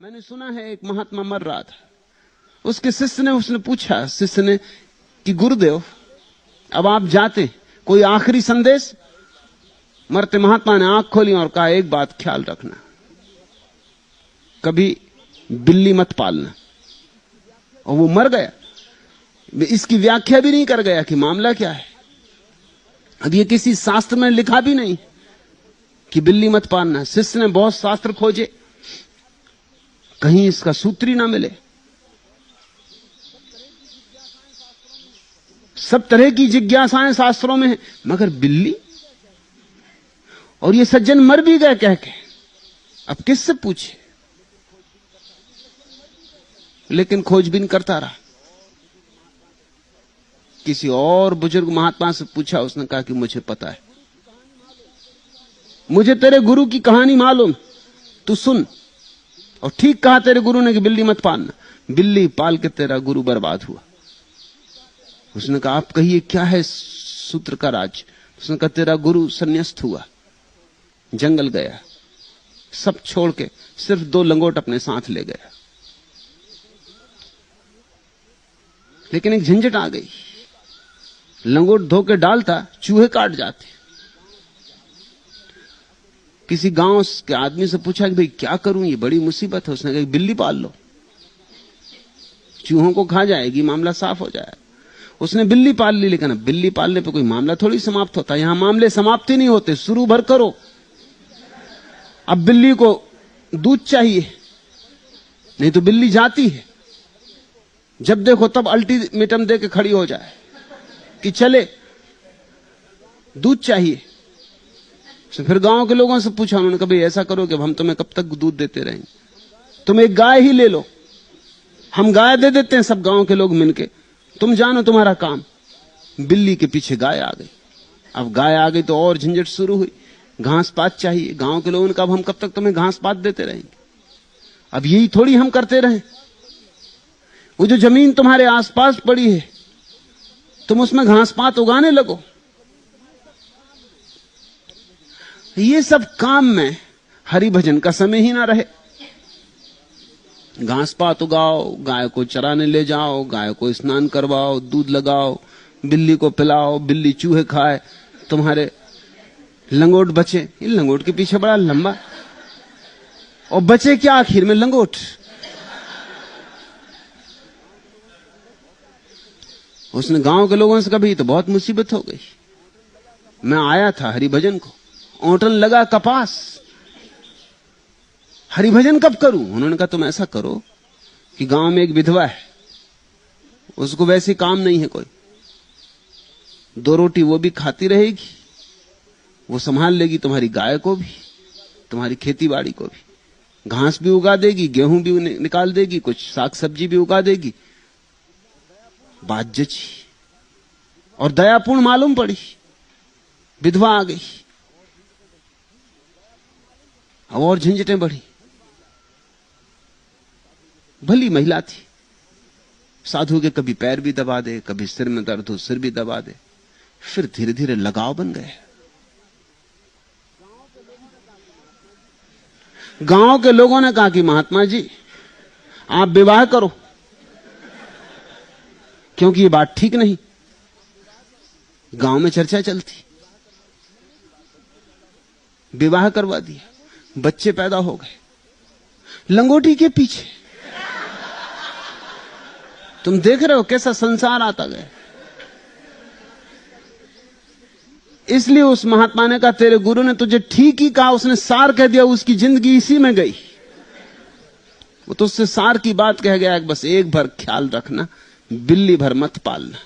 मैंने सुना है एक महात्मा मर रहा था, उसके शिष्य ने उसने पूछा शिष्य ने कि गुरुदेव अब आप जाते, कोई आखिरी संदेश? मरते महात्मा ने आंख खोली और कहा एक बात ख्याल रखना, कभी बिल्ली मत पालना। और वो मर गया। इसकी व्याख्या भी नहीं कर गया कि मामला क्या है। अब ये किसी शास्त्र में लिखा भी नहीं कि बिल्ली मत पालना। शिष्य ने बहुत शास्त्र खोजे, कहीं इसका सूत्र ही ना मिले। सब तरह की जिज्ञासाएं शास्त्रों में है, मगर बिल्ली? और ये सज्जन मर भी गए कह के, अब किससे पूछे? लेकिन खोजबीन करता रहा। किसी और बुजुर्ग महात्मा से पूछा, उसने कहा कि मुझे पता है, मुझे तेरे गुरु की कहानी मालूम, तू सुन। और ठीक कहा तेरे गुरु ने कि बिल्ली मत पालना। बिल्ली पाल के तेरा गुरु बर्बाद हुआ। उसने कहा आप कहिए क्या है सूत्र का राज? उसने कहा तेरा गुरु संन्यास्त हुआ, जंगल गया, सब छोड़ के सिर्फ 2 लंगोट अपने साथ ले गया। लेकिन एक झंझट आ गई, लंगोट धो के डालता, चूहे काट जाते। किसी गांव के आदमी से पूछा कि भाई क्या करूं, ये बड़ी मुसीबत है। उसने कहा बिल्ली पाल लो, चूहों को खा जाएगी, मामला साफ हो जाएगा। उसने बिल्ली पाल ली, लेकिन बिल्ली पालने पे कोई मामला थोड़ी समाप्त होता। यहां मामले समाप्त ही नहीं होते, शुरू भर करो। अब बिल्ली को दूध चाहिए, नहीं तो बिल्ली जाती है, जब देखो तब अल्टीमेटम दे के खड़ी हो जाए कि चले, दूध चाहिए। फिर गांव के लोगों से पूछा, उन्होंने कहा भाई ऐसा करो कि हम तुम्हें कब तक दूध देते रहेंगे, तुम एक गाय ही ले लो, हम गाय दे देते हैं सब गांव के लोग मिलके, तुम जानो तुम्हारा काम। बिल्ली के पीछे गाय आ गई। अब गाय आ गई तो और झंझट शुरू हुई, घास पात चाहिए। गांव के लोगों ने कहा हम कब तक तुम्हें घास पात देते रहेंगे, अब यही थोड़ी हम करते रहें। वो जो जमीन तुम्हारे आसपास पड़ी है, तुम उसमें घास पात उगाने लगो। ये सब काम में हरि भजन का समय ही ना रहे। घास पात उगाओ, गाय को चराने ले जाओ, गाय को स्नान करवाओ, दूध लगाओ, बिल्ली को पिलाओ, बिल्ली चूहे खाए, तुम्हारे लंगोट बचे। ये लंगोट के पीछे बड़ा लंबा, और बचे क्या आखिर में? लंगोट। उसने गांव के लोगों से कहा भाई तो बहुत मुसीबत हो गई, मैं आया था हरिभजन को, ओंटन लगा कपास, हरिभजन कब करूं? उन्होंने कहा तुम ऐसा करो कि गांव में एक विधवा है, उसको वैसे काम नहीं है कोई, 2 रोटी वो भी खाती रहेगी, वो संभाल लेगी तुम्हारी गाय को भी, तुम्हारी खेती बाड़ी को भी, घास भी उगा देगी, गेहूं भी निकाल देगी, कुछ साग सब्जी भी उगा देगी। बात जची और दयापूर्ण मालूम पड़ी। विधवा आ गई, अब और झंझटें बढ़ी। भली महिला थी, साधु के कभी पैर भी दबा दे, कभी सिर में दर्द हो सिर भी दबा दे। फिर धीरे धीरे लगाव बन गए। गांव के लोगों ने कहा कि महात्मा जी आप विवाह करो, क्योंकि ये बात ठीक नहीं। गांव में चर्चा चलती, विवाह करवा दिया, बच्चे पैदा हो गए लंगोटी के पीछे। तुम देख रहे हो कैसा संसार आता गया। इसलिए उस महात्मा ने कहा तेरे गुरु ने तुझे ठीक ही कहा, उसने सार कह दिया, उसकी जिंदगी इसी में गई। वो तो उससे सार की बात कह गया, बस एक भर ख्याल रखना, बिल्ली भर मत पालना।